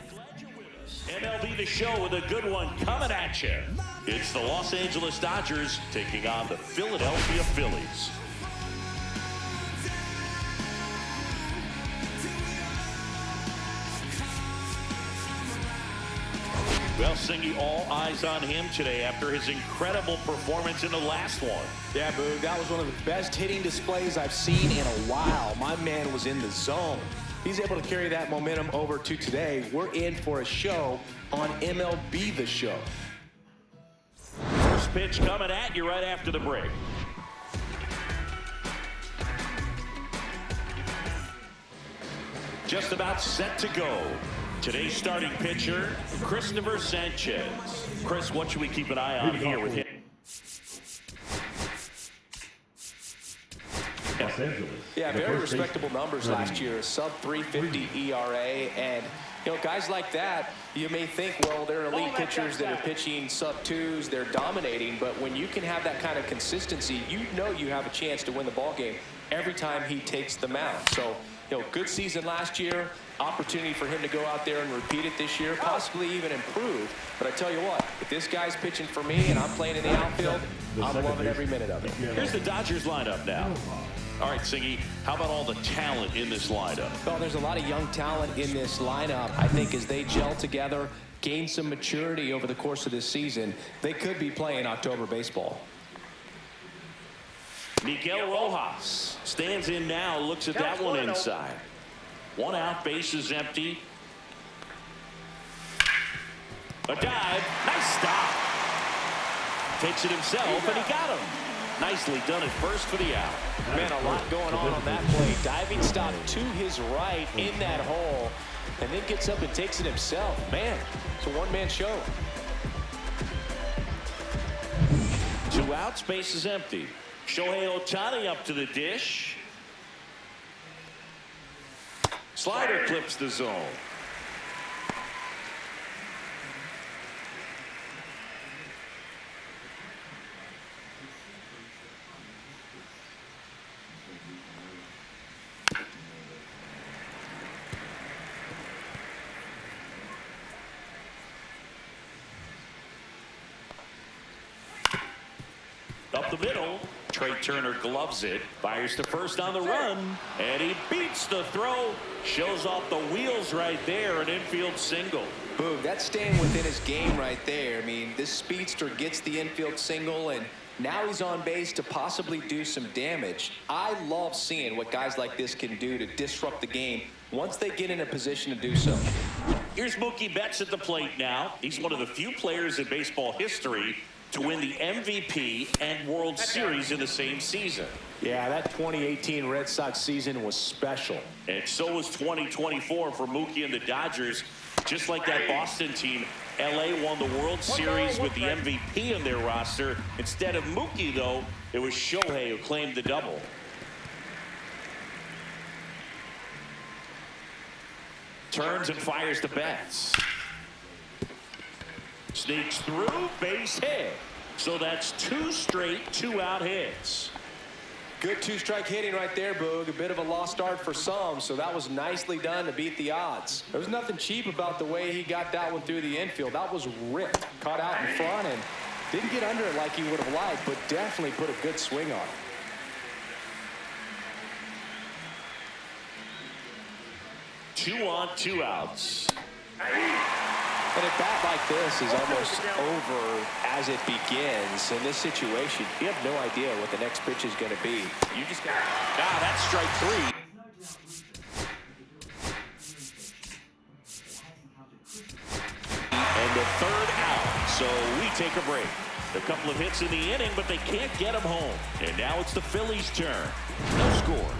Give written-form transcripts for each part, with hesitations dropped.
Glad you're with us. MLB The Show with a good one coming at you. It's the Los Angeles Dodgers taking on the Philadelphia Phillies. Well, Singy, all eyes on him today after his incredible performance in the last one. Yeah, Boog, that was one of the best hitting displays I've seen in a while. My man was in the zone. He's able to carry that momentum over to today. We're in for a show on MLB The Show. First pitch coming at you right after the break. Just about set to go. Today's starting pitcher, Christopher Sanchez. Chris, what should we keep an eye on here with him? Yeah, very respectable numbers last year. Sub 350 ERA. And, you know, guys like that, you may think, well, they're elite pitchers that are pitching sub twos. They're dominating. But when you can have that kind of consistency, you know you have a chance to win the ball game every time he takes the mound. So, you know, good season last year. Opportunity for him to go out there and repeat it this year, possibly even improve. But I tell you what, if this guy's pitching for me and I'm playing in the outfield, I'm loving every minute of it. Here's the Dodgers lineup now. All right, Siggy, how about all the talent in this lineup? Well, there's a lot of young talent in this lineup. I think as they gel together, gain some maturity over the course of this season, they could be playing October baseball. Miguel Rojas stands in now, looks at that one inside. One out, base is empty. A dive, nice stop. Takes it himself, and he got him. Nicely done at first for the out. Man, a lot going on that play. Diving stop to his right in that hole, and then gets up and takes it himself. Man, it's a one-man show. Two outs, base is empty. Shohei Ohtani up to the dish. Slider clips the zone. Up the middle. Trey Turner gloves it, fires to first on the run, and he beats the throw, shows off the wheels right there, an infield single. Boom, that's staying within his game right there. I mean, this speedster gets the infield single, and now he's on base to possibly do some damage. I love seeing what guys like this can do to disrupt the game once they get in a position to do so. Here's Mookie Betts at the plate now. He's one of the few players in baseball history to win the MVP and World Series in the same season. Yeah, that 2018 Red Sox season was special. And so was 2024 for Mookie and the Dodgers. Just like that Boston team, LA won the World Series with the MVP in their roster. Instead of Mookie, though, it was Shohei who claimed the double. Turns and fires to Betts. Sneaks through, base hit. So that's two straight two-out hits. Good two-strike hitting right there, Boog. A bit of a lost art for some, so that was nicely done to beat the odds. There was nothing cheap about the way he got that one through the infield. That was ripped. Caught out in front and didn't get under it like he would have liked, but definitely put a good swing on it. Two on, two outs. And a bat like this is almost over as it begins. In this situation, you have no idea what the next pitch is going to be. You just got that's strike three. And the third out. So we take a break. A couple of hits in the inning, but they can't get him home. And now it's the Phillies' turn. No score.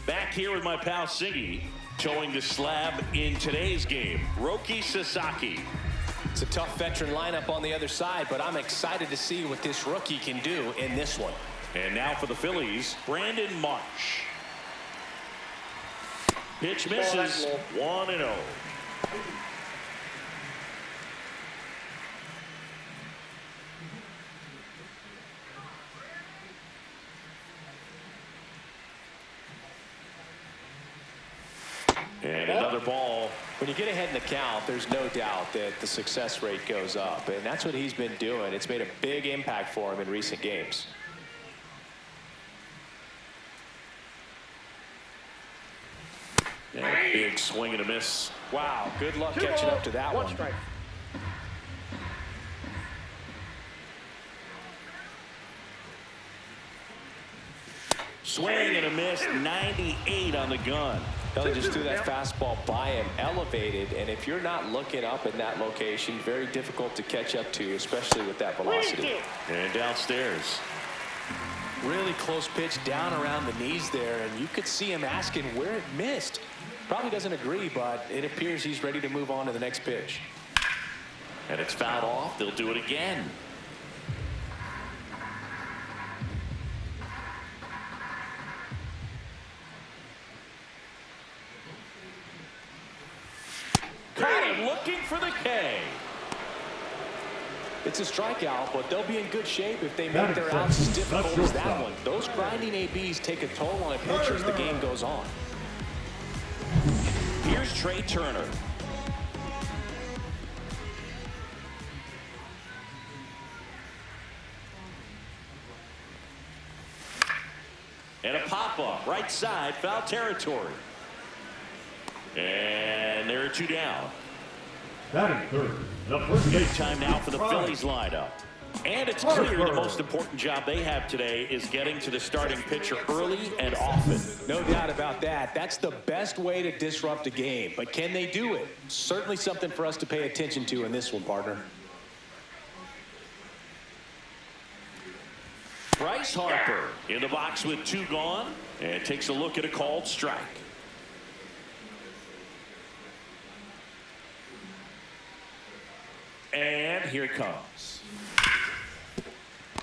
Back here with my pal Siggy, towing the slab in today's game, Roki Sasaki. It's a tough veteran lineup on the other side, but I'm excited to see what this rookie can do in this one. And now for the Phillies, Brandon Marsh. Pitch misses. 1-0. And another ball. When you get ahead in the count, there's no doubt that the success rate goes up, and that's what he's been doing. It's made a big impact for him in recent games. And a big swing and a miss. Wow, good luck catching up to that one. Strike. Swing and a miss. 98 on the gun. They just threw that fastball by him, elevated, and if you're not looking up in that location, very difficult to catch up to, especially with that velocity. And downstairs. Really close pitch down around the knees there, and you could see him asking where it missed. Probably doesn't agree, but it appears he's ready to move on to the next pitch. And it's fouled off. They'll do it again. Caught him looking for the K. It's a strikeout, but they'll be in good shape if they make their outs as difficult as that one. Those grinding ABs take a toll on a pitcher as the game goes on. Here's Trey Turner. And a pop-up, right side, foul territory. And there are two down. Batting third, the first Big base. time now for the Phillies lineup. And it's clear the most important job they have today is getting to the starting pitcher early and often. No doubt about that. That's the best way to disrupt a game. But can they do it? Certainly something for us to pay attention to in this one, partner. Bryce Harper in the box with two gone and takes a look at a called strike. And here it comes.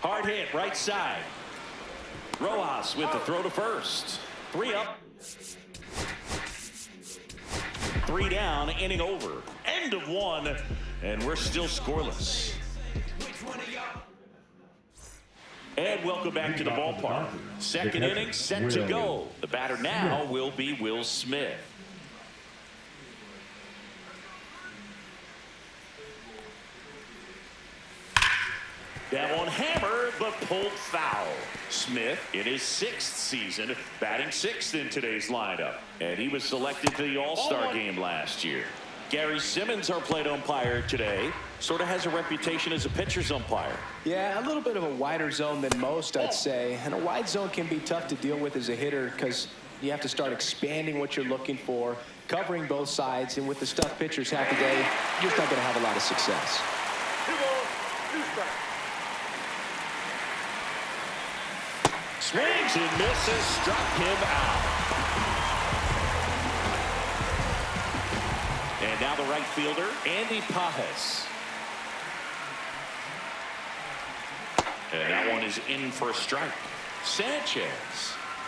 Hard hit, right side. Rojas with the throw to first. 3 up. 3 down, inning over. End of 1, and we're still scoreless. And welcome back to the ballpark. Second inning set to go. The batter now will be Will Smith. That one hammered, but pulled foul. Smith in his 6th season, batting 6th in today's lineup. And he was selected for the All-Star game last year. Gary Simmons, our plate umpire today, sort of has a reputation as a pitcher's umpire. Yeah, a little bit of a wider zone than most, I'd say. And a wide zone can be tough to deal with as a hitter because you have to start expanding what you're looking for, covering both sides. And with the stuff pitchers have today, you're just not going to have a lot of success. 2 balls, 2 strikes. Swings and misses, struck him out. And now the right fielder, Andy Pajes. And that one is in for a strike. Sanchez.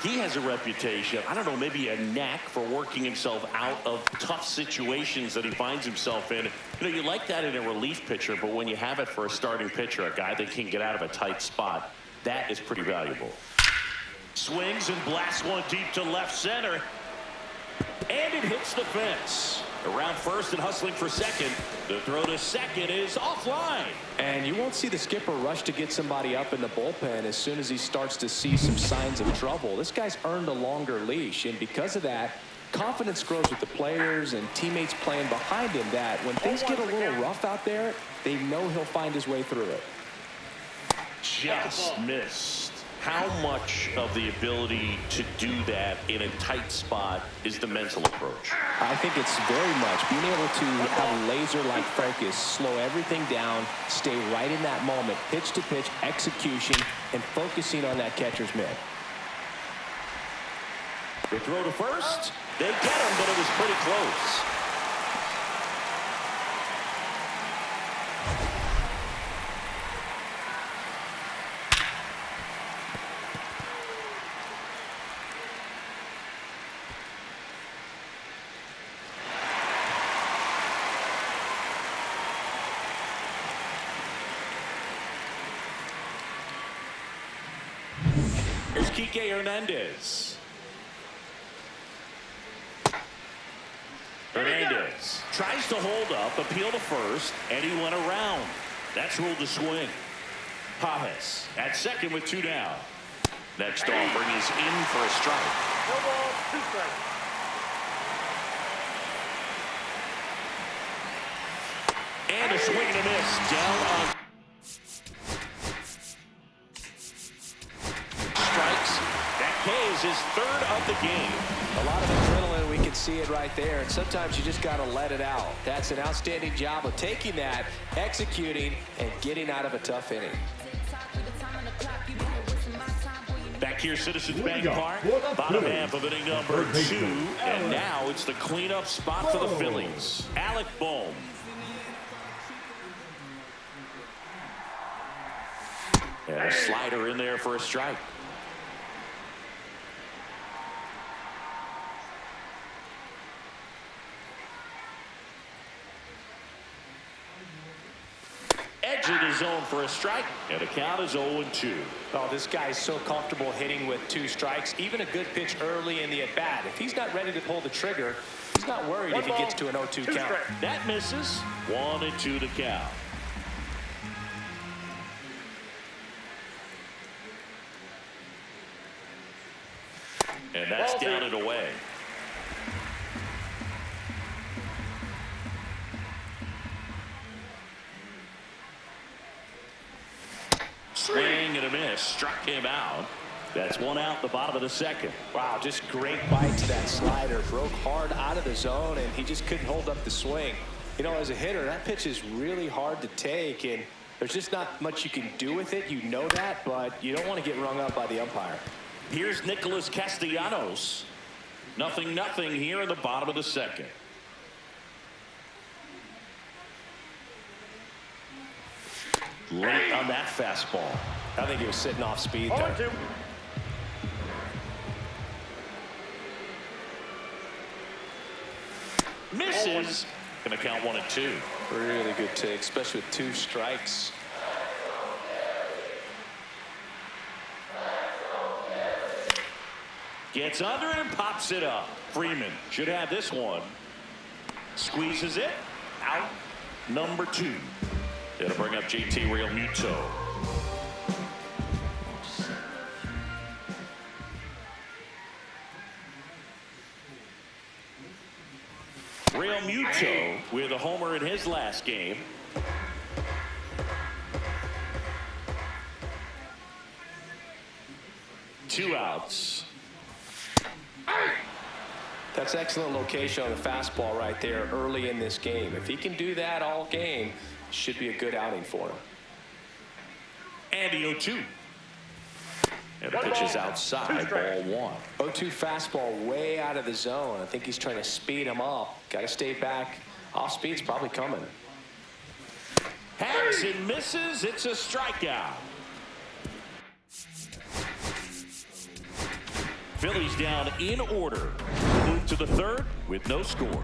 He has a reputation, I don't know, maybe a knack for working himself out of tough situations that he finds himself in. You know, you like that in a relief pitcher, but when you have it for a starting pitcher, a guy that can get out of a tight spot, that is pretty valuable. Swings and blasts one deep to left center. And it hits the fence. Around first and hustling for second. The throw to second is offline. And you won't see the skipper rush to get somebody up in the bullpen as soon as he starts to see some signs of trouble. This guy's earned a longer leash, and because of that, confidence grows with the players and teammates playing behind him that when things get a little rough out there, they know he'll find his way through it. Just missed. How much of the ability to do that in a tight spot is the mental approach? I think it's very much being able to have laser-like focus, slow everything down, stay right in that moment, pitch to pitch, execution, and focusing on that catcher's mitt. The throw to first. They get him, but it was pretty close. Kike Hernandez. Hernandez tries to hold up, appeal to first, and he went around. That's ruled a swing. Pajes at second with 2 down. Next offering is in for a strike. No ball, 2 strikes. And a swing and a miss. Down on strikes. That K is his 3rd of the game. A lot of adrenaline, we can see it right there, and sometimes you just got to let it out. That's an outstanding job of taking that, executing, and getting out of a tough inning. Back here, Citizens Bank Park, bottom half of inning number 2, and now it's the cleanup spot for the Phillies. Alec Bohm. And a slider in there for a strike. Edge of the zone for a strike, and the count is 0-2. Oh, this guy's so comfortable hitting with 2 strikes. Even a good pitch early in the at-bat. If he's not ready to pull the trigger, he's not worried if he gets to an 0-2 count. That misses. 1-2 to count. And that's down and away. Swing and a miss. Struck him out. That's 1 out the bottom of the 2nd. Wow, just great bite to that slider. Broke hard out of the zone, and he just couldn't hold up the swing. You know, as a hitter, that pitch is really hard to take, and there's just not much you can do with it. You know that, but you don't want to get rung up by the umpire. Here's Nicholas Castellanos. 0-0 here in the bottom of the 2nd. Late on that fastball. I think he was sitting off speed there. 0-2. Misses. Gonna count 1-2. Really good take, especially with 2 strikes. Gets under it and pops it up. Freeman should have this one. Squeezes it. Out. Number 2. It'll bring up JT Realmuto. Realmuto with a homer in his last game. Two outs. That's excellent location on the fastball right there early in this game. If he can do that all game, should be a good outing for him. And the 0-2. And the pitch is outside, ball 1. 0-2 fastball way out of the zone. I think he's trying to speed him up. Got to stay back. Off speed's probably coming. Hacks and misses. It's a strikeout. Phillies down in order. Move to the 3rd with no score.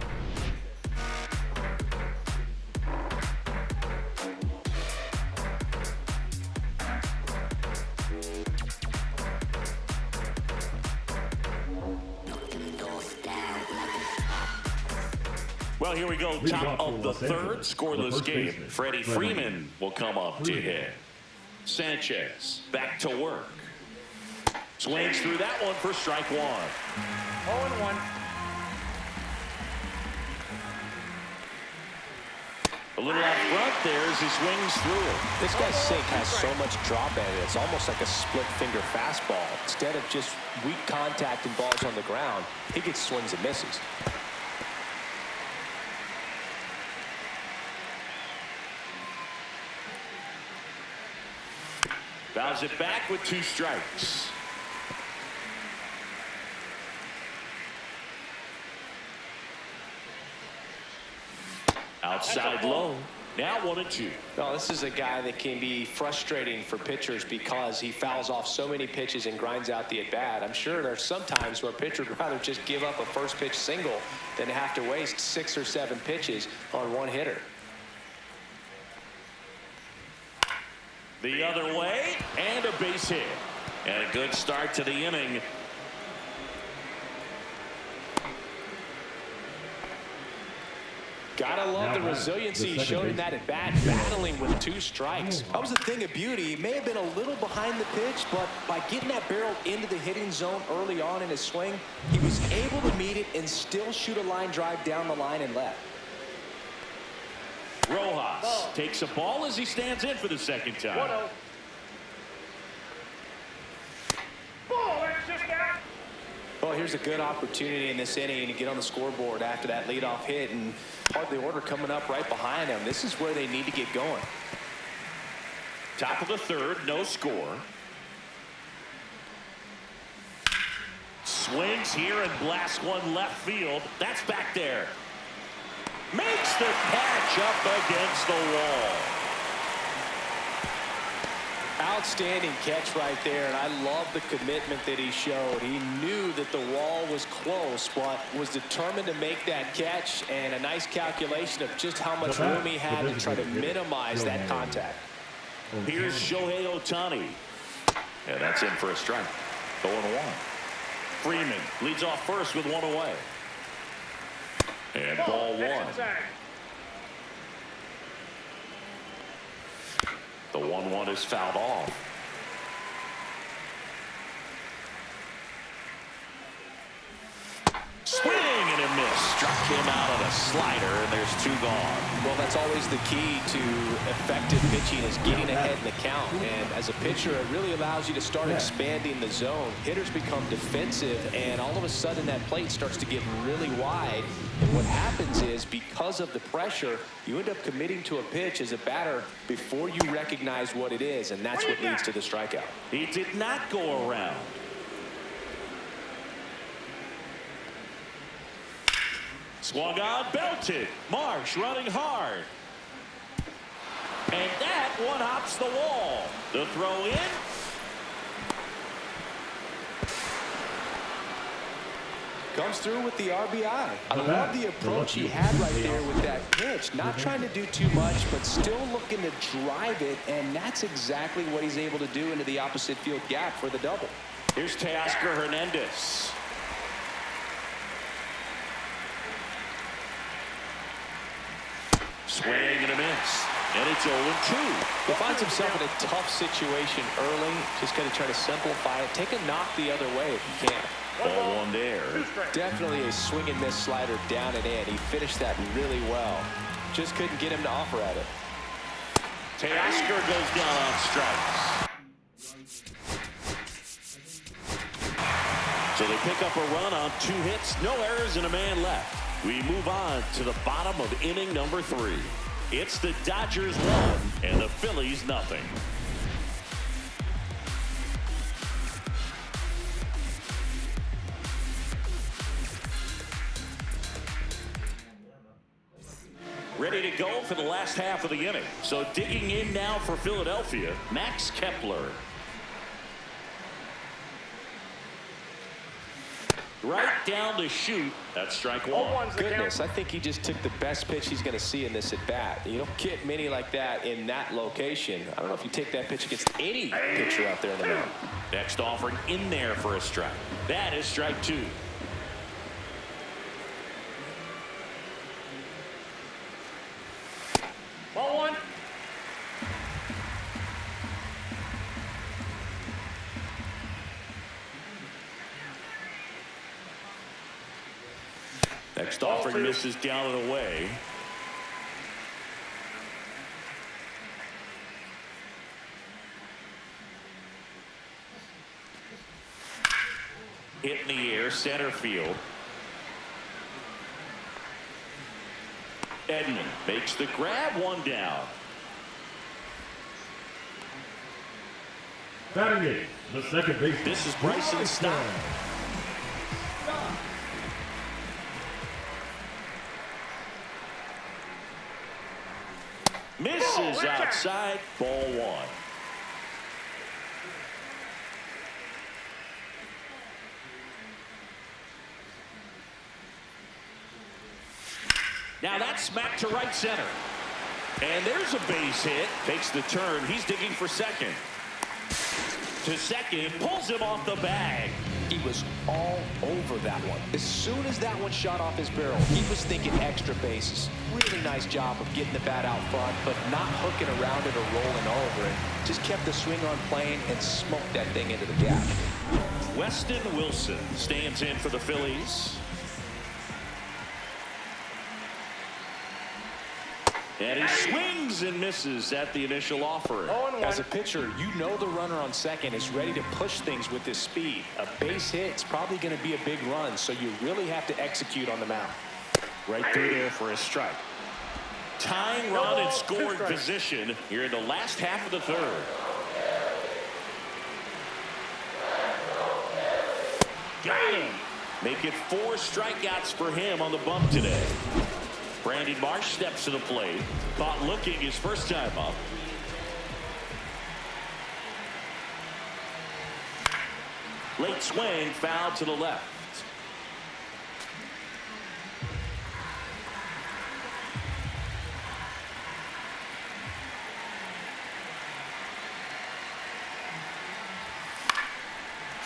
Well, here we go. Top of the 3rd, scoreless game. Freddie Freeman will come up to hit. Sanchez back to work. Swings through that one for strike 1. 0-1. A little out front there as he swings through it. This guy's sink has so much drop in it. It's almost like a split finger fastball. Instead of just weak contact and balls on the ground, he gets swings and misses. Fouls it back with 2 strikes. Outside low. Now 1-2. No, this is a guy that can be frustrating for pitchers because he fouls off so many pitches and grinds out the at-bat. I'm sure there's some times where a pitcher would rather just give up a first pitch single than have to waste 6 or 7 pitches on one hitter. The other way, and a base hit. And a good start to the inning. Gotta love the resiliency shown in that at bat, battling with 2 strikes. That was a thing of beauty. He may have been a little behind the pitch, but by getting that barrel into the hitting zone early on in his swing, he was able to meet it and still shoot a line drive down the line and left. Rojas takes a ball as he stands in for the second time. 1-0. Ball, that's just that. Well, here's a good opportunity in this inning to get on the scoreboard after that leadoff hit, and part of the order coming up right behind him. This is where they need to get going. Top of the third, no score. Swings here and blasts one left field. That's back there. Makes the catch up against the wall. Outstanding catch right there, and I love the commitment that he showed. He knew that the wall was close, but was determined to make that catch, and a nice calculation of just how much room he had to try to minimize that contact. Here's Shohei Ohtani. Yeah, that's in for a strike. 0-1. Freeman leads off first with 1 away. And ball 1. The 1-1 is fouled off. Swing and a miss. Struck him out on a slider, and there's 2 gone. Well, that's always the key to effective pitching, is getting ahead in the count. And as a pitcher, it really allows you to start expanding the zone. Hitters become defensive, and all of a sudden that plate starts to get really wide. And what happens is, because of the pressure, you end up committing to a pitch as a batter before you recognize what it is, and that's what leads to the strikeout. He did not go around. Swung on, belted. Marsh running hard. And that one hops the wall. The throw in. Comes through with the RBI. I love the approach he had right there with that pitch. Not trying to do too much, but still looking to drive it, and that's exactly what he's able to do into the opposite field gap for the double. Here's Teoscar Hernandez. Swing and a miss. And it's 0-2. He finds himself in a tough situation early. Just going to try to simplify it. Take a knock the other way if you can. Ball 1 there. Definitely a swing and miss slider down and in. He finished that really well. Just couldn't get him to offer at it. Teoscar goes down on strikes. So they pick up a run on 2 hits, no errors, and a man left. We move on to the bottom of inning number 3. It's the Dodgers 1 and the Phillies nothing. Ready to go for the last half of the inning. So digging in now for Philadelphia, Max Kepler. Right down the chute. That's strike 1. Goodness, I think he just took the best pitch he's going to see in this at-bat. You don't get many like that in that location. I don't know if you take that pitch against any pitcher out there in the mound. Next offering in there for a strike. That is strike 2. Ball 1. Next offering misses down and away. Hit in the air, center field. Edman makes the grab, 1 down. Batting eighth, the second baseman. This is Bryson Stott. Misses outside, ball 1. Now that's smacked to right center. And there's a base hit. Takes the turn. He's digging for second. to second, pulls him off the bag. He was all over that one. As soon as that one shot off his barrel, he was thinking extra bases. Really nice job of getting the bat out front, but not hooking around it or rolling over it. Just kept the swing on plane and smoked that thing into the gap. Weston Wilson stands in for the Phillies. And he swings and misses at the initial offering. As a pitcher, you know the runner on second is ready to push things with his speed. A base hit's probably going to be a big run, so you really have to execute on the mound. Right through there for a strike. Tying run in scoring position here in the last half of the third. Got him. Make it 4 strikeouts for him on the bump today. Brandon Marsh steps to the plate. Caught looking his first time up. Late swing, foul to the left.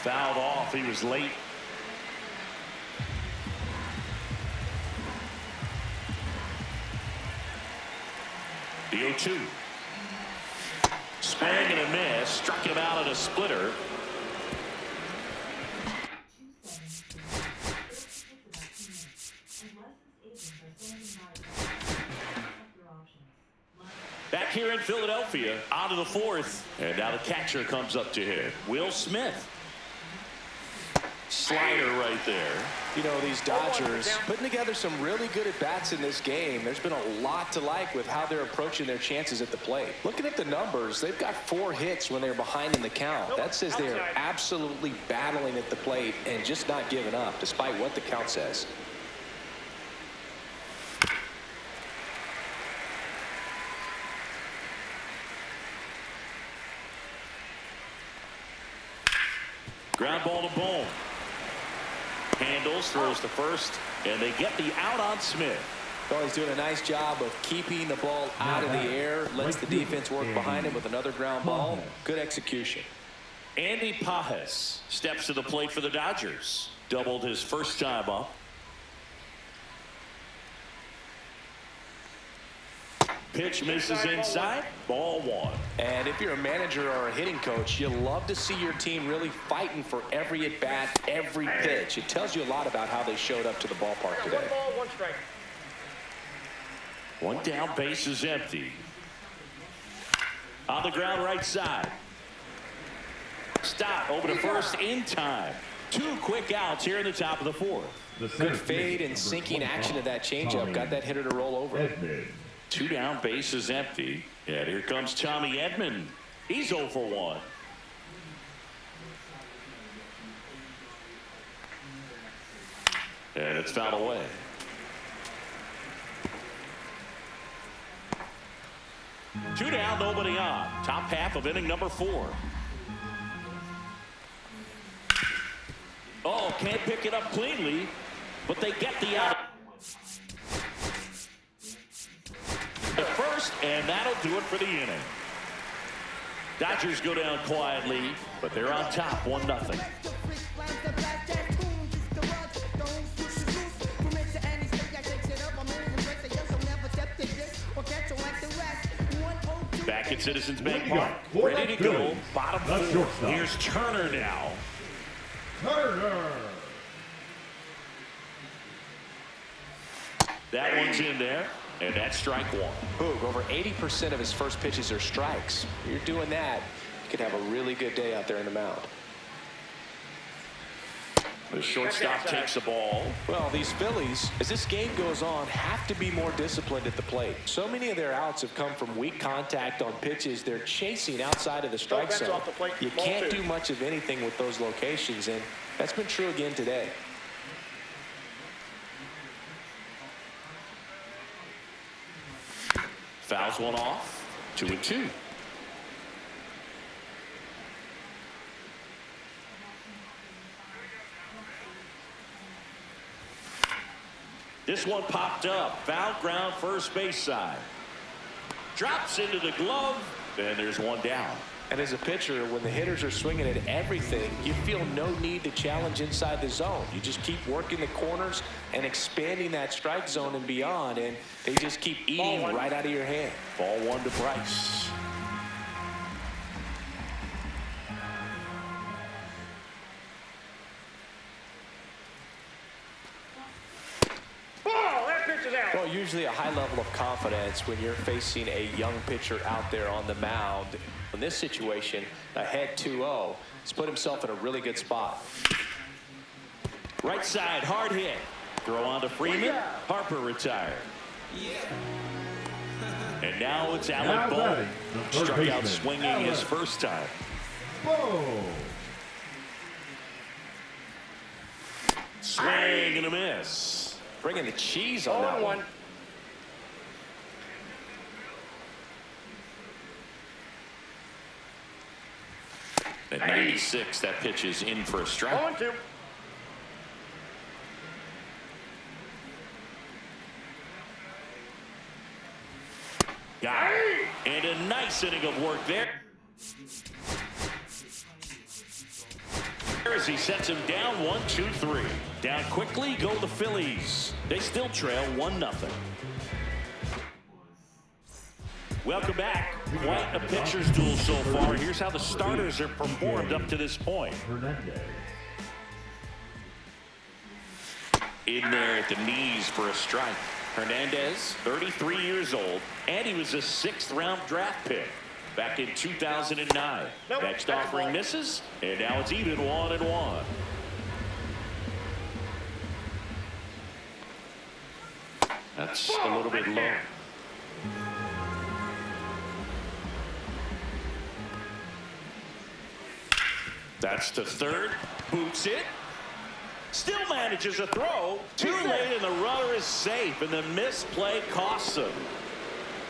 Fouled off. He was late. The 0-2. Swing and a miss. Struck him out at a splitter. Back here in Philadelphia, out of the 4th. And now the catcher comes up to hit. Will Smith. Slider right there. You know, these Dodgers putting together some really good at-bats in this game. There's been a lot to like with how they're approaching their chances at the plate. Looking at the numbers, they've got 4 hits when they're behind in the count. That says they're absolutely battling at the plate and just not giving up, despite what the count says. Ground ball to Bone. Handles, throws to first, and they get the out on Smith. Well, he's doing a nice job of keeping the ball out of the air, lets the defense work behind him with another ground ball. Good execution. Andy Pajes steps to the plate for the Dodgers. Doubled his first time up. Pitch misses inside. Ball 1. And if you're a manager or a hitting coach, you love to see your team really fighting for every at-bat, every pitch. It tells you a lot about how they showed up to the ballpark today. 1 ball, 1 strike. 1 down, base is empty. On the ground right side. Stop over to first in time. 2 quick outs here in the top of the 4th. Good fade and sinking action of that changeup. Got that hitter to roll over. 2 down, base is empty. And here comes Tommy Edman. He's 0 for 1. And it's fouled away. Two down, nobody on. Top half of inning number 4. Oh, can't pick it up cleanly, but they get the out. The first, and that'll do it for the inning. Dodgers go down quietly, but they're on top 1-0. Back at Citizens Bank Park, ready to go. Bottom 4. Here's Turner now. Turner. That one's in there. And that's strike 1. Boog, over 80% of his first pitches are strikes. You're doing that, you could have a really good day out there in the mound. The shortstop takes the ball. Well, these Phillies, as this game goes on, have to be more disciplined at the plate. So many of their outs have come from weak contact on pitches they're chasing outside of the strike zone. You can't do much of anything with those locations, and that's been true again today. Fouls one off. 2-2. This one popped up. Foul ground, first base side. Drops into the glove. And there's one down. And as a pitcher, when the hitters are swinging at everything, you feel no need to challenge inside the zone. You just keep working the corners and expanding that strike zone and beyond, and they just keep eating right out of your hand. Ball one to Price. Well, usually a high level of confidence when you're facing a young pitcher out there on the mound. In this situation, ahead 2-0, he's put himself in a really good spot. Right side, hard hit. Throw on to Freeman. Harper retired. And now it's Alec Bohm. Struck out swinging his first time. Swing and a miss. Bringing the cheese on that one. At 96, that pitch is in for a strike. 0-2. Got it. And a nice inning of work there. As he sets him down 1-2-3. Down quickly go the Phillies. They still trail 1-0. Welcome back. Quite a pitcher's duel so far. Here's how the starters have performed up to this point. In there at the knees for a strike. Hernandez, 33 years old, and he was a 6th-round draft pick back in 2009. Next offering misses, and now it's even 1-1. That's a little bit low. That's to third. Boots it. Still manages a throw. Too late, and the runner is safe, and the misplay costs him.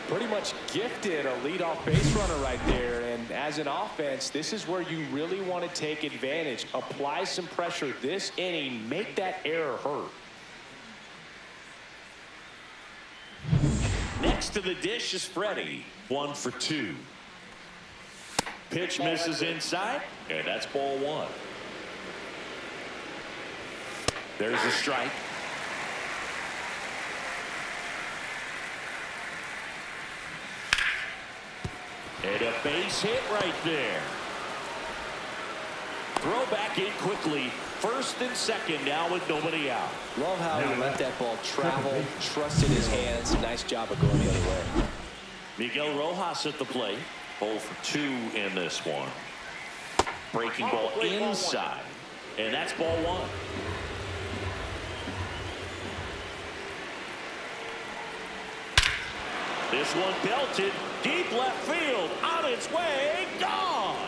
Pretty much gifted a leadoff base runner right there. And as an offense, this is where you really want to take advantage. Apply some pressure this inning. Make that error hurt. Next to the dish is Freddie. 1 for 2. Pitch misses inside, and that's ball 1. There's a strike. And a base hit right there. Throw back in quickly. First and second now with nobody out. Love how he let that ball travel, trusted his hands. Nice job of going the other way. Miguel Rojas at the plate. 0 for 2 in this one. Breaking ball inside. And that's ball 1. This one belted deep left field. On its way. Gone.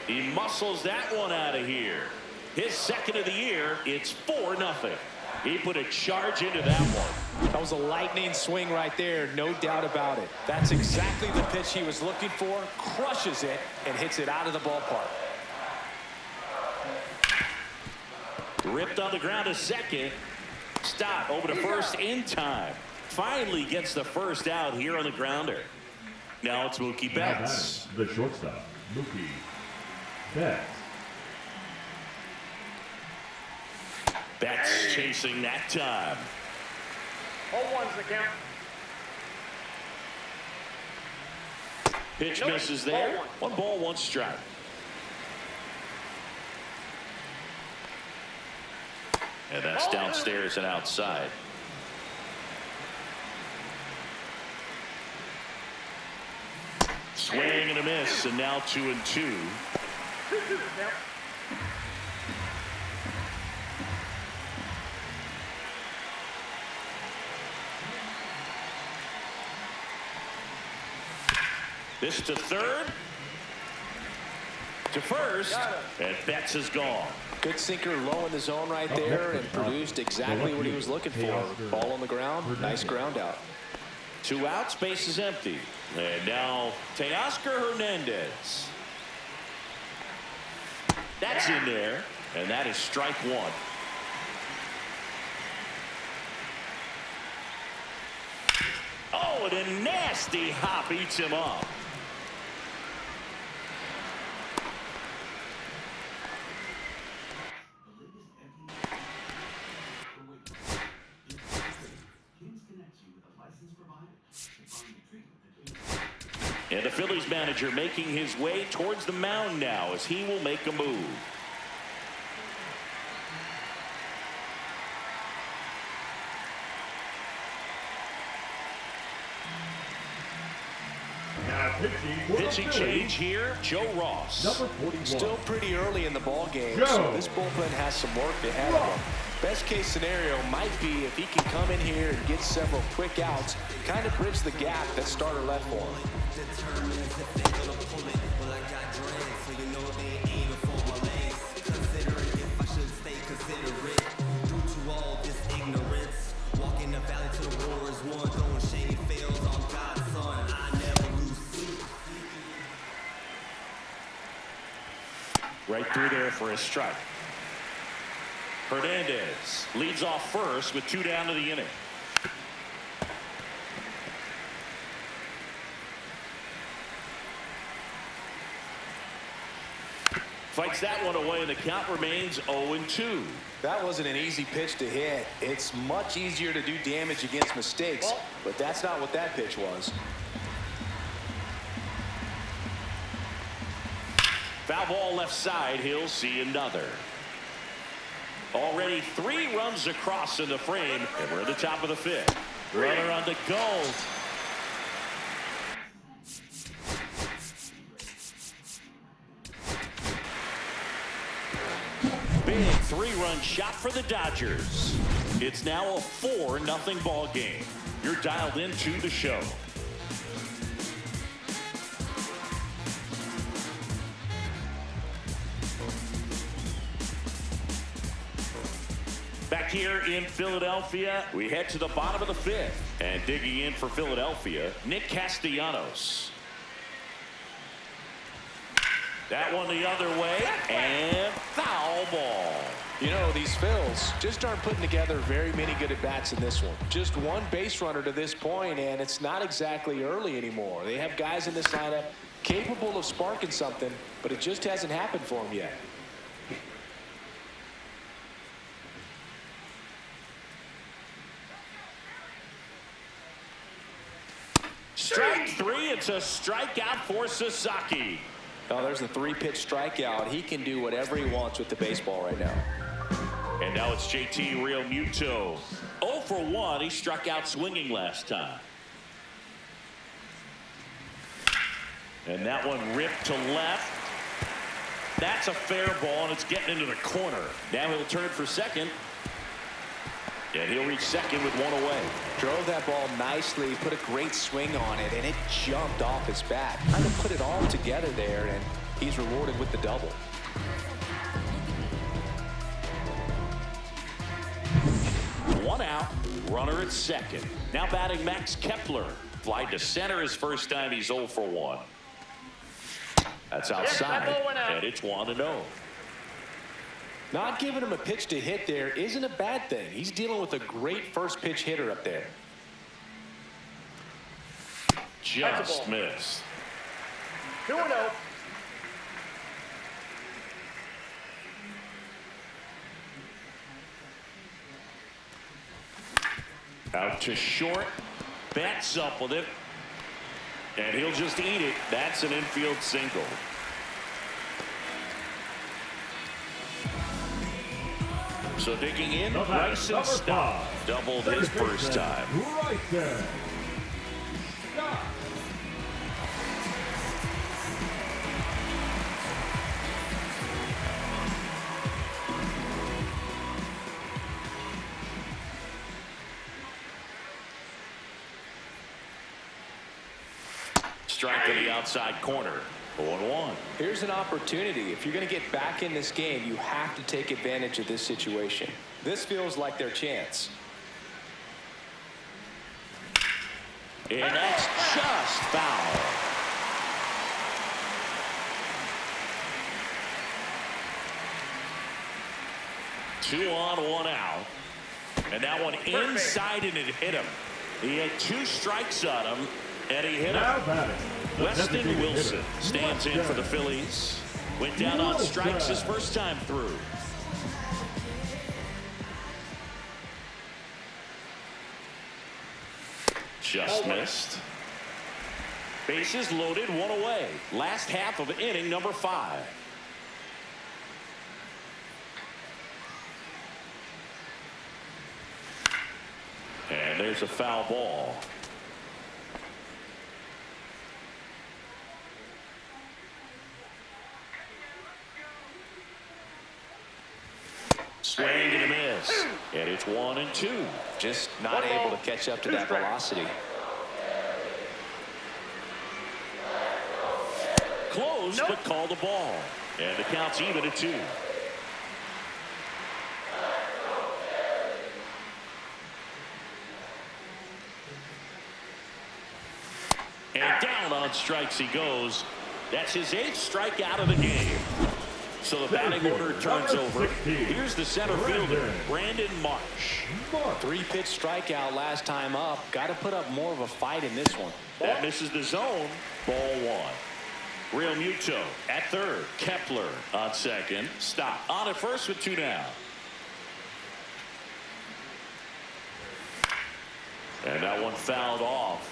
He muscles that one out of here. His second of the year. It's 4-0. He put a charge into that one. That was a lightning swing right there, no doubt about it. That's exactly the pitch he was looking for. Crushes it and hits it out of the ballpark. Ripped on the ground to second. Stop over to first in time. Finally gets the first out here on the grounder. Now it's Mookie Betts. The shortstop, Mookie Betts. Betts chasing that time. 0-1's the count. Pitch misses there. 1 ball, 1 strike. And that's downstairs and outside. Swing and a miss, and now 2-2. 2-2 now. This to third. To first. And Betts is gone. Good sinker low in the zone right there and produced exactly what he was looking for. Ball on the ground, nice ground out. 2 outs, base is empty. And now Teoscar Hernandez. That's in there, and that is strike 1. Oh, and and a nasty hop eats him up. And the Phillies manager making his way towards the mound now as he will make a move. Now Pitching change here, Joe Ross. Number 41. Still pretty early in the ball game, Joe so this bullpen has some work ahead of him. Best case scenario might be if he can come in here and get several quick outs, kind of bridge the gap that starter left for him. Right through there for a strike. Hernandez leads off first with 2 down to the inning. Fights that one away, and the count remains 0-2. That wasn't an easy pitch to hit. It's much easier to do damage against mistakes, but that's not what that pitch was. Foul ball left side. He'll see another. Already 3 runs across in the frame, and we're at the top of the 5th. Runner on the go. Big 3-run shot for the Dodgers. It's now a 4-0 ball game. You're dialed into the show. Back here in Philadelphia, we head to the bottom of the 5th. And digging in for Philadelphia, Nick Castellanos. That one the other way, and foul ball. You know, these Phils just aren't putting together very many good at-bats in this one. Just one base runner to this point, and it's not exactly early anymore. They have guys in this lineup capable of sparking something, but it just hasn't happened for them yet. Strike 3, it's a strikeout for Sasaki. Oh, there's a 3-pitch strikeout. He can do whatever he wants with the baseball right now. And now it's JT Realmuto. 0 for 1. He struck out swinging last time. And that one ripped to left. That's a fair ball, and it's getting into the corner. Now he'll turn for second. And he'll reach second with 1 away. Drove that ball nicely, put a great swing on it, and it jumped off his bat. Kind of put it all together there, and he's rewarded with the double. One out, runner at second. Now batting Max Kepler. Fly to center his first time. He's 0 for 1. That's outside, and it's 1-0. Not giving him a pitch to hit there isn't a bad thing. He's dealing with a great first pitch hitter up there. Just missed. 2-0. Out to short. Bats up with it. And he'll just eat it. That's an infield single. So digging in, Bryson Stott doubled his first time. Bryson Stott. Strike to the outside corner. 0-1. Here's an opportunity. If you're going to get back in this game, you have to take advantage of this situation. This feels like their chance. And that's just foul. Two on, 1 out. And that one inside, and it hit him. He had 2 strikes on him, and he hit Now him. batting, the Weston designated Wilson hitter, stands in for the Phillies. Went down on strikes his first time through. Just missed. Bases loaded, 1 away. Last half of inning number 5. And there's a foul ball. Swing and a miss. And it's 1-2. Just not able to catch up to that velocity. Close, but called the ball. And the count's even at 2. And down on strikes he goes. That's his 8th strikeout of the game. So the batting order turns over. Here's the center fielder, Brandon Marsh. 3-pitch strikeout last time up. Got to put up more of a fight in this one. That misses the zone. Ball 1. Real Muto at third. Kepler on second. Stop. On at first with 2 down. And that one fouled off.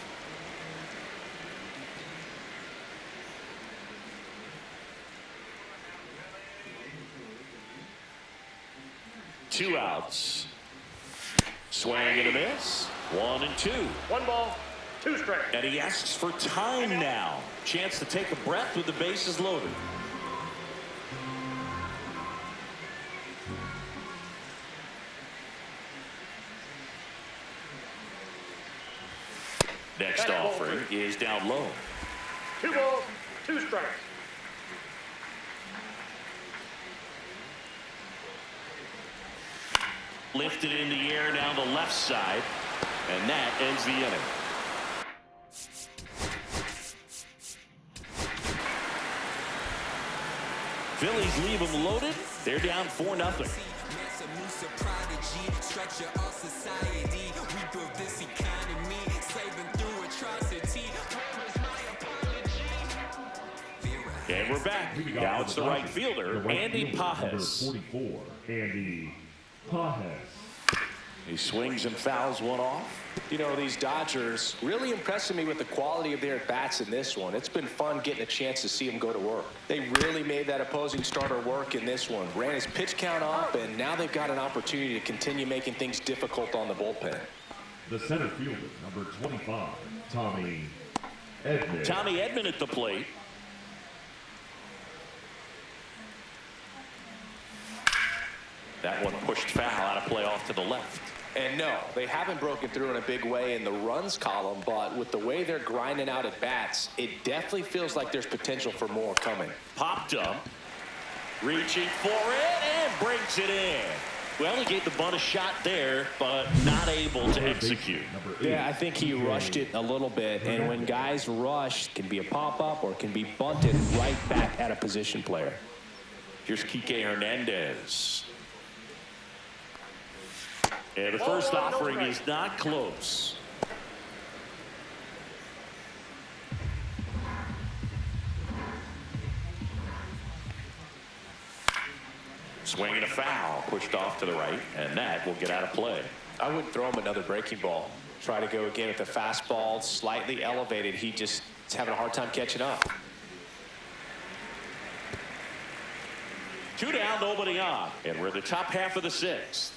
Two outs. Swing and a miss. 1-2. 1 ball, 2 strikes. And he asks for time now. Chance to take a breath with the bases loaded. Next offering is down low. 2 balls, 2 strikes. Lifted in the air down the left side. And that ends the inning. Phillies leave them loaded. They're down 4-0. And we're back. Now it's the right fielder, Andy Pajes. Number 44, Andy Pajes. He swings and fouls one off. You know, these Dodgers really impressing me with the quality of their at-bats in this one. It's been fun getting a chance to see them go to work. They really made that opposing starter work in this one. Ran his pitch count up, and now they've got an opportunity to continue making things difficult on the bullpen. The center fielder, number 25, Tommy Edman. Tommy Edman at the plate. That one pushed foul out of play off to the left. And no, they haven't broken through in a big way in the runs column, but with the way they're grinding out at bats, it definitely feels like there's potential for more coming. Popped up. Reaching for it and brings it in. Well, he gave the bunt a shot there, but not able to execute. Yeah, I think he rushed it a little bit, and when guys rush, it can be a pop-up or it can be bunted right back at a position player. Here's Kike Hernandez. And the first offering is not close. Swinging a foul, pushed off to the right, and that will get out of play. I wouldn't throw him another breaking ball. Try to go again with the fastball, slightly elevated. He just is having a hard time catching up. 2 down, nobody on, and we're in the top half of the 6th.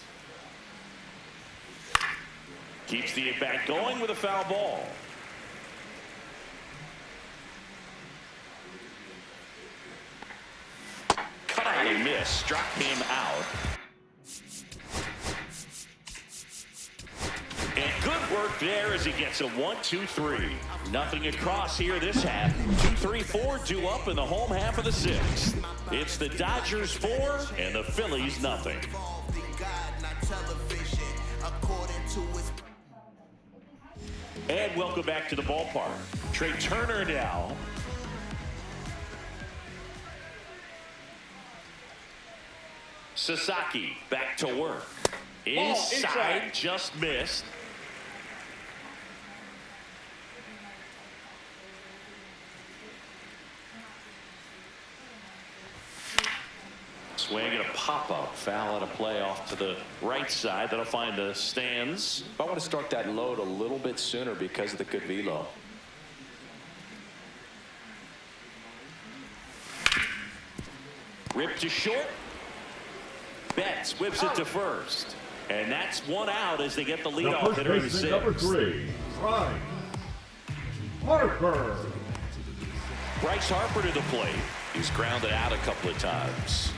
Keeps the at-bat going with a foul ball. Cut out a miss, struck him out. And good work there as he gets a 1-2-3. Nothing across here this half. 2-3-4 due up in the home half of the 6th. It's the Dodgers 4 and the Phillies nothing. And welcome back to the ballpark. Trey Turner now. Sasaki back to work. Inside, just missed. swing and a pop-up. Foul out of play off to the right side. That'll find the stands. I want to start that load a little bit sooner because of the good velo. Ripped to short. Betts whips it to first. And that's one out as they get the leadoff hitter in the sixth. Number 3, Bryce Harper. Bryce Harper to the plate. He's grounded out a couple of times.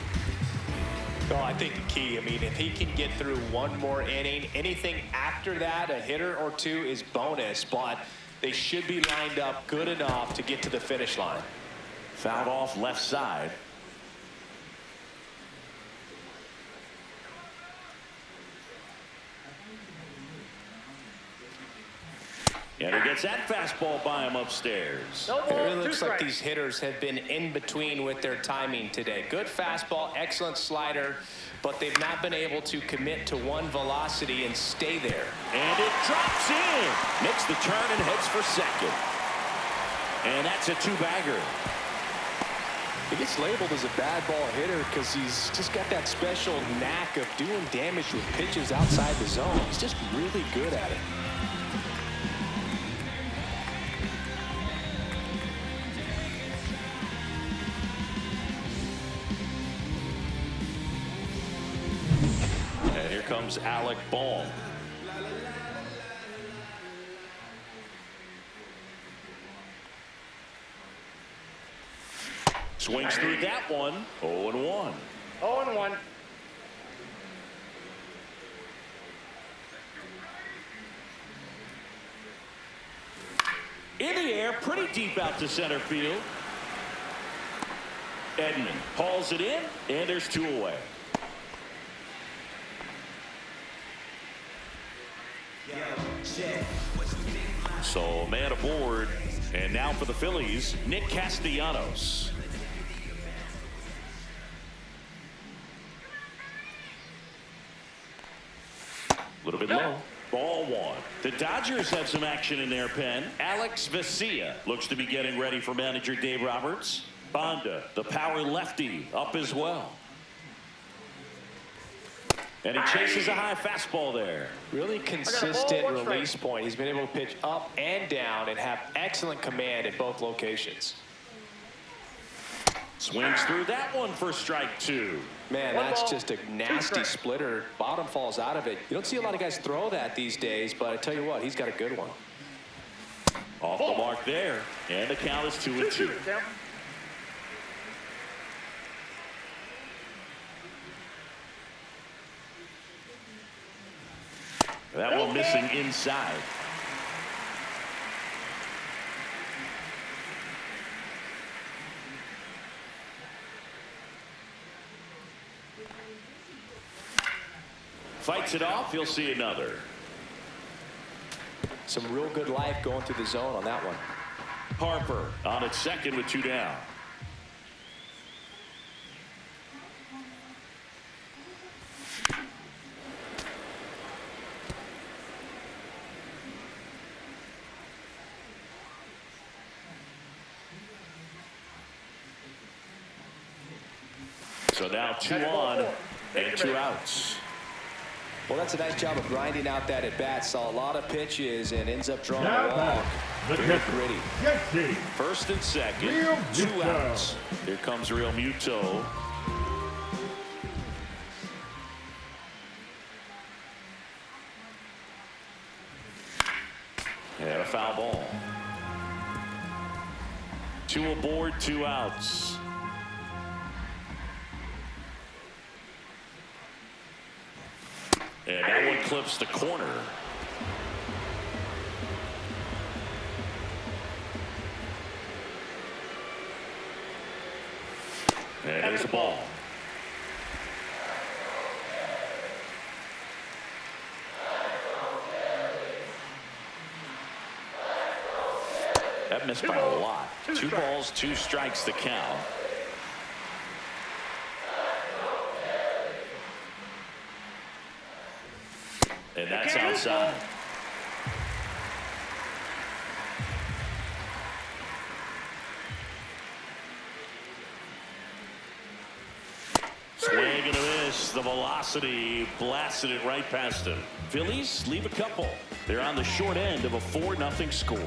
Well, I think the key, I mean, if he can get through one more inning, anything after that, a hitter or two is bonus, but they should be lined up good enough to get to the finish line. Fouled off left side. And he gets that fastball by him upstairs. No It ball, really 2 looks like strikes. these hitters have been in between with their timing today. Good fastball, excellent slider, but they've not been able to commit to one velocity and stay there. And it drops in. Makes the turn and heads for second. And that's a 2-bagger. He gets labeled as a bad ball hitter because he's just got that special knack of doing damage with pitches outside the zone. He's just really good at it. And here comes Alec Bohm. Swings through that one. 0-1. 0-1. In the air, pretty deep out to center field. Edman hauls it in, and there's 2 away. So man aboard, and now for the Phillies, Nick Castellanos. A little bit low. Ball 1. The Dodgers have some action in their pen. Alex Vesia looks to be getting ready for manager Dave Roberts. Banda, the power lefty, up as well. And he chases a high fastball there. Really consistent release point. He's been able to pitch up and down and have excellent command at both locations. Swings through that one for strike 2. Man, that's just a nasty splitter. Bottom falls out of it. You don't see a lot of guys throw that these days, but I tell you what, he's got a good one. Off the mark there. And the count is 2-2. That one missing inside. Fights it off. He'll see another. Some real good life going through the zone on that one. Harper on at second with 2 down. So now 2 on and 2 outs. Well, that's a nice job of grinding out that at bat. Saw a lot of pitches and ends up drawing a Now walk. back, the Very catcher, gritty. Jesse First and second, Real 2 Muto. outs. Here comes Real Muto. And a foul ball. 2 aboard, 2 outs. And that one clips the corner. And there's the ball. That missed by a lot. 2 balls, 2 strikes the count. And that's outside. Swing the velocity, blasted it right past him. Phillies leave a couple. They're on the short end of a 4-0 score.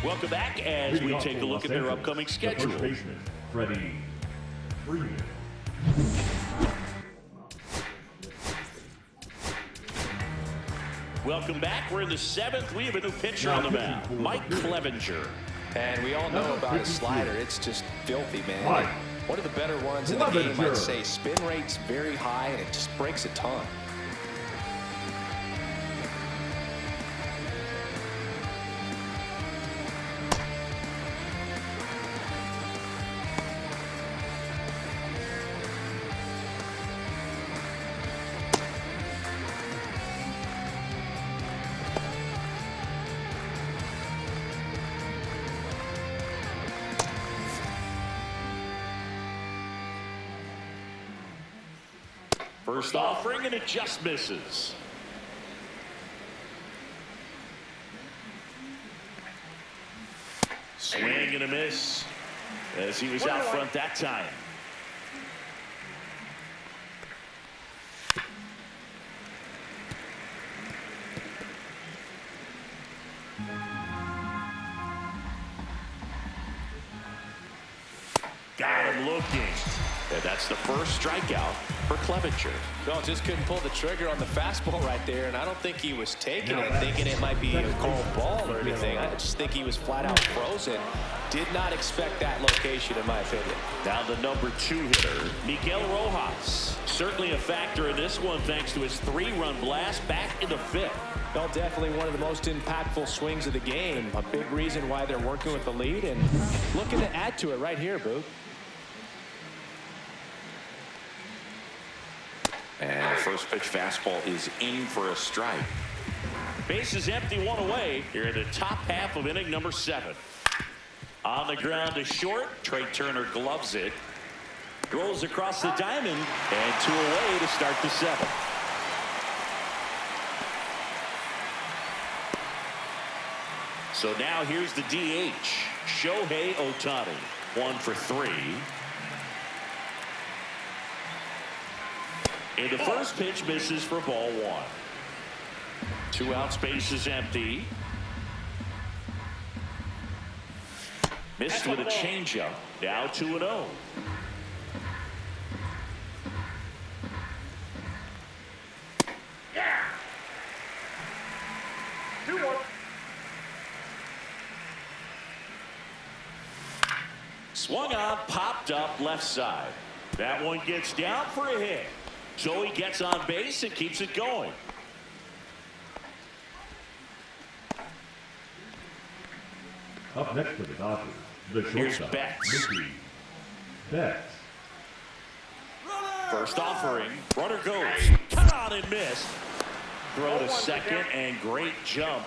Welcome back as we take a look at their upcoming schedule. First baseman, Freddie Freeman. Welcome back. We're in the 7th. We have a new pitcher on the mound, Mike Clevenger. And we all know about his slider. It's just filthy, man. Right. One of the better ones in the game, I'd say. Spin rate's very high, and it just breaks a ton. First offering, and it just misses. Swing and a miss as he was out front that time. Got him looking. And that's the first strikeout for Clevenger. No, just couldn't pull the trigger on the fastball right there, and I don't think he was taking it, thinking it might be a called ball or anything. I just think he was flat out frozen. Did not expect that location, in my opinion. Now the number 2 hitter, Miguel Rojas. Certainly a factor in this one thanks to his 3-run blast back in the 5th. Well, definitely one of the most impactful swings of the game. A big reason why they're working with the lead and looking to add to it right here, Boog. And the first pitch fastball is in for a strike. Base is empty, 1 away. Here in the top half of inning number 7. On the ground to short. Trey Turner gloves it. Rolls across the diamond. And 2 away to start the 7th. So now here's the DH. Shohei Ohtani. 1 for 3. And the first pitch misses for ball 1. 2 outs, base is empty. Missed with a changeup. Now 2-0. Yeah. 2-1. Swung on, popped up left side. That one gets down for a hit. So he gets on base and keeps it going. Up next for the Dodgers, the Here's shortstop, Betts. Mookie Betts. First offering. Runner goes. Cut on and missed. Throw to second and great jump.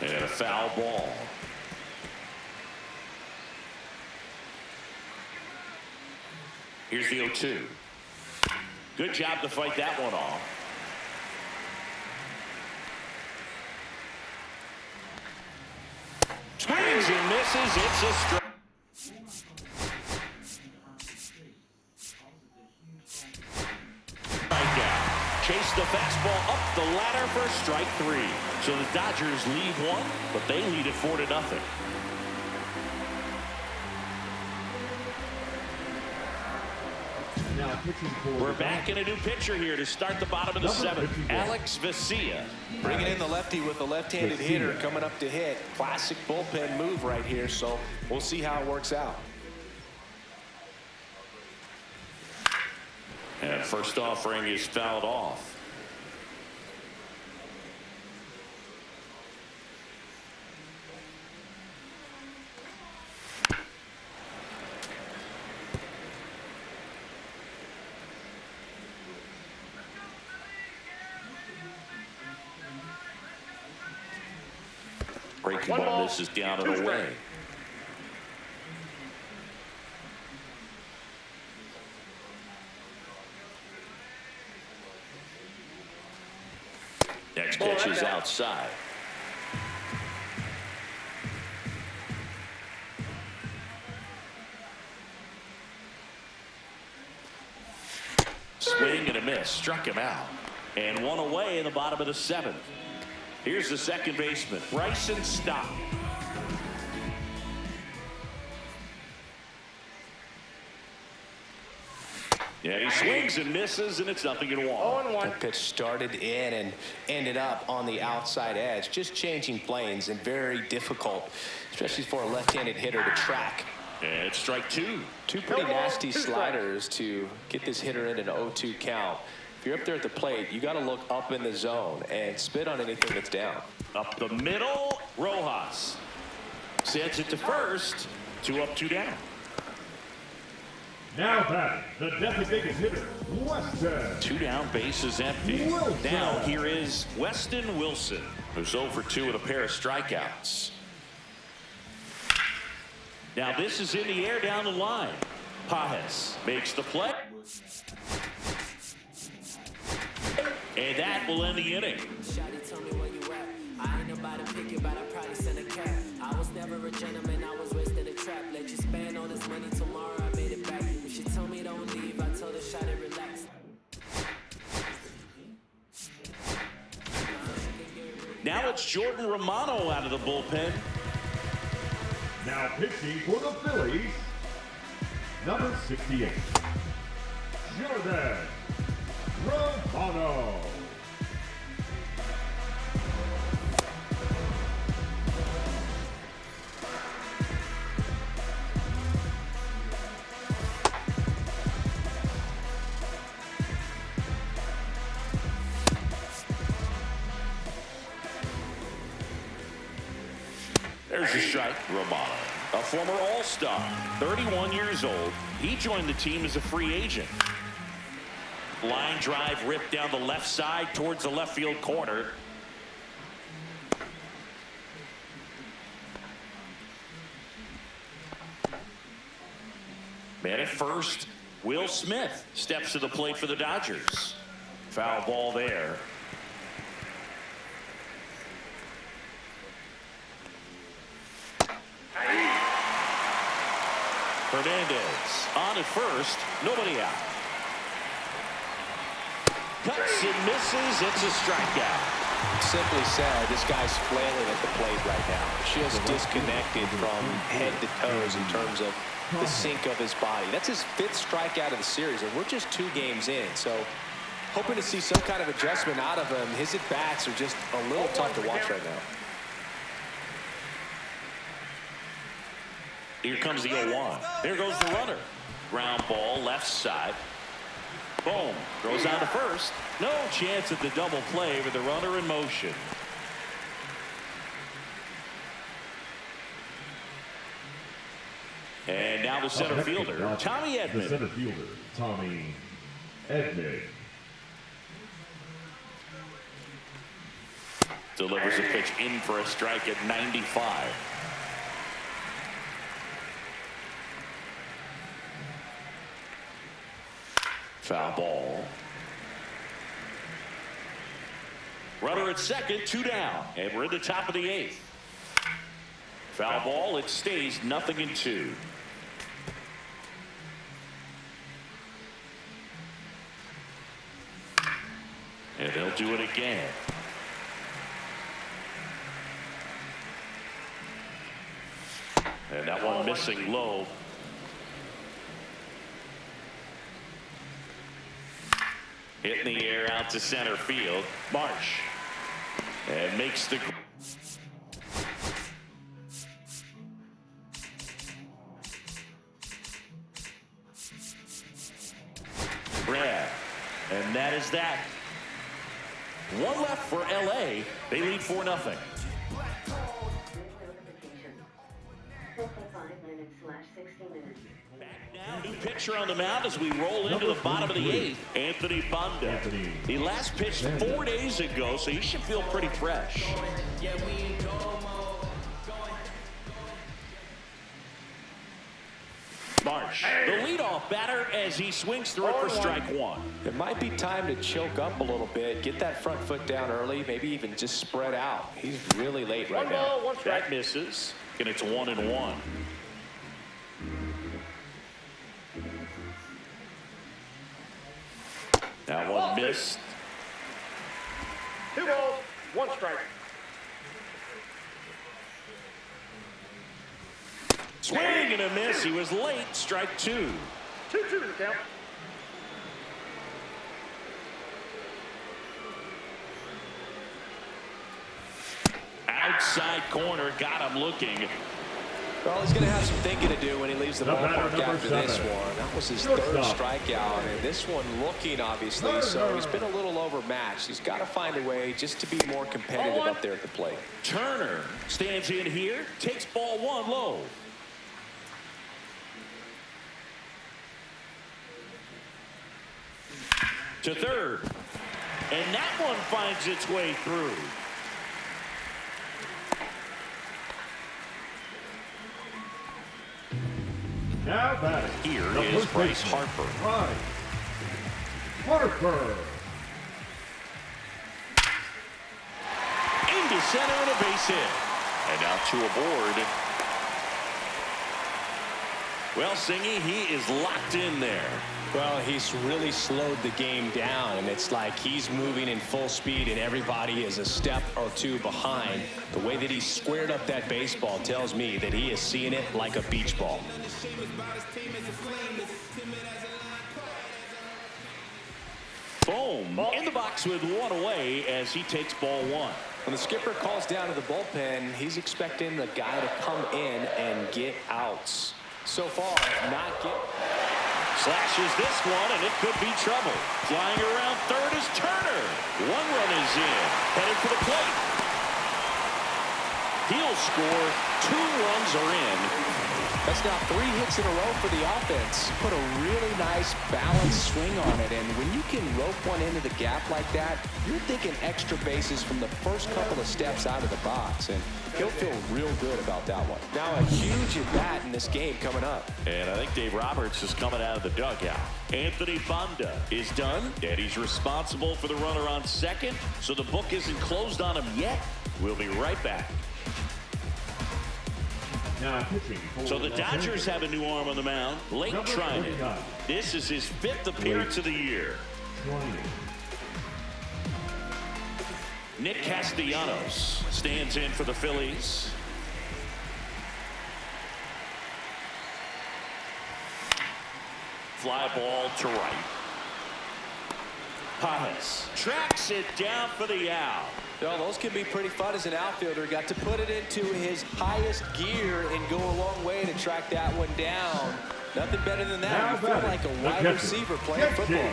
And a foul ball. Here's the 0-2. Good job to fight that one off. Swings and misses. It's a strike. Chase the fastball up the ladder for strike 3. So the Dodgers lead 1, but they lead it 4-0. Now pitching for We're back in a new pitcher here to start the bottom of the 7th. Alex Vesia. Bringing in the lefty with a left-handed hitter coming up to hit. Classic bullpen move right here, so we'll see how it works out. And first offering is fouled off. Breaking ball misses down and away. Next pitch is outside. Swing and a miss. Struck him out. And one away in the bottom of the seventh. Here's the second baseman, Bryson Stott. Yeah, he swings and misses, and it's 0-1. That pitch started in and ended up on the outside edge. Just changing planes and very difficult, especially for a left-handed hitter to track. And it's strike two. Two pretty nasty sliders to get this hitter in an 0-2 count. If you're up there at the plate, you got to look up in the zone and spit on anything that's down. Up the middle, Rojas sends it to first. 2 up, 2 down. Now batting, the designated hitter, Weston. 2 down, base is empty. Wilson. Now here is Weston Wilson, who's 0 for 2 with a pair of strikeouts. Now this is in the air down the line. Pajes makes the play. And that will end the inning. Shawty told me where you at. I ain't about to pick it, but I probably send a cat. I was never a gentleman, I was raised in a trap. Let you spend all this money tomorrow, I made it back. If she told me don't leave, I told her shawty relax. Now it's Jordan Romano out of the bullpen. Now pitching for the Phillies, number 68, Jordan Romano. There's a strike. Romano, a former All-Star, 31 years old. He joined the team as a free agent. Line drive ripped down the left side towards the left field corner. Man at first, Will Smith steps to the plate for the Dodgers. Foul ball there. Hernandez on at first, nobody out. Cuts and misses, it's a strikeout. Simply said, this guy's flailing at the plate right now. Just disconnected from head to toes in terms of the sink of his body. That's his 5th strikeout of the series, and we're just 2 games in. So hoping to see some kind of adjustment out of him. His at-bats are just a little tough to watch right now. Here comes the 0-1. There goes the runner. Ground ball, left side. Boom. Throws out to first. No chance at the double play with the runner in motion. And now the center fielder, Tommy The Edman. center fielder, Tommy Edman. Delivers a pitch in for a strike at 95. Foul ball. Runner at second, 2 down. And we're at the top of the 8th. Foul ball, it stays 0-2. And they'll do it again. And that one missing low. Hit in the air out to center field. Marsh. And makes the... Brad. And that is that. 1 left for LA. They lead 4-0. 55 minutes/60 minutes. Back now, new pitcher on the mound as we roll into the bottom of the 8th. Anthony Banda. He last pitched 4 days ago, so he should feel pretty fresh. charge. The leadoff batter as he swings through it for strike one. It might be time to choke up a little bit, get that front foot down early, maybe even just spread out. He's really late right now. One strike. That misses, and it's 1-1. That one missed. 2 balls, 1 strike. Swing and a miss. He was late. Strike 2. 2-2 the count. Outside corner. Got him looking. Well, he's going to have some thinking to do when he leaves the ballpark after this one. That was his third strikeout, and this one looking, obviously, so he's been a little overmatched. He's got to find a way just to be more competitive up there at the plate. Turner stands in here, takes ball 1 low. To third, and that one finds its way through. Now batting. Here the is first Bryce baseman, Harper. Bryce Harper. Into center and a base hit. And now 2 aboard. Well, Singy, he is locked in there. Well, he's really slowed the game down, and it's like he's moving in full speed and everybody is a step or 2 behind. The way that he squared up that baseball tells me that he is seeing it like a beach ball. Boom. In the box with 1 away as he takes ball 1. When the skipper calls down to the bullpen, he's expecting the guy to come in and get outs. So far, not get. Slashes this one, and it could be trouble. Flying around third is Turner. 1 run is in. Headed for the plate. He'll score. 2 runs are in. That's now 3 hits in a row for the offense. Put a really nice balanced swing on it, and when you can rope one into the gap like that, you're thinking extra bases from the first couple of steps out of the box, and he'll feel real good about that one. Now a huge at-bat in this game coming up. And I think Dave Roberts is coming out of the dugout. Anthony Banda is done, and he's responsible for the runner on second, so the book isn't closed on him yet. We'll be right back. Now pitching. So the Dodgers have a new arm on the mound, Blake Trinan. This is his 5th appearance of the year. Nick Castellanos stands in for the Phillies. Fly ball to right. Pajes tracks it down for the out. Well, those can be pretty fun as an outfielder. Got to put it into his highest gear and go a long way to track that one down. Nothing better than that. You feel like a wide receiver playing football.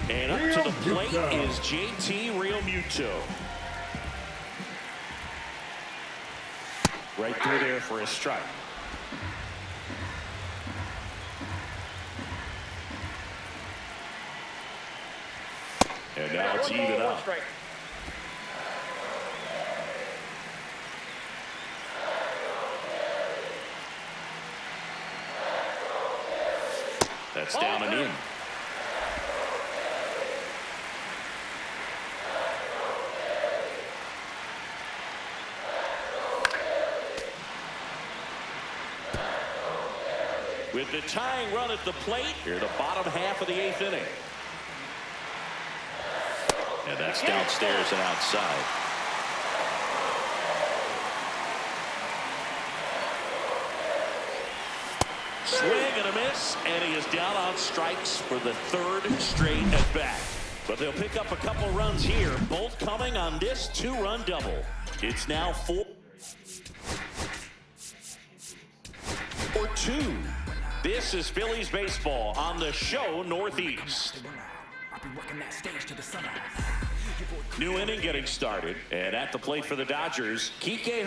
And up to the plate is JT Realmuto. Right through there for a strike. And now it's even up. That's down and in. With the tying run at the plate, here the bottom half of the 8th inning. And that's downstairs and outside. Swing and a miss, and he is down on strikes for the 3rd straight at bat. But they'll pick up a couple runs here, both coming on this 2-run double. It's now 4-2. This is Phillies baseball on the show Northeast. New inning getting started, and at the plate for the Dodgers, Kike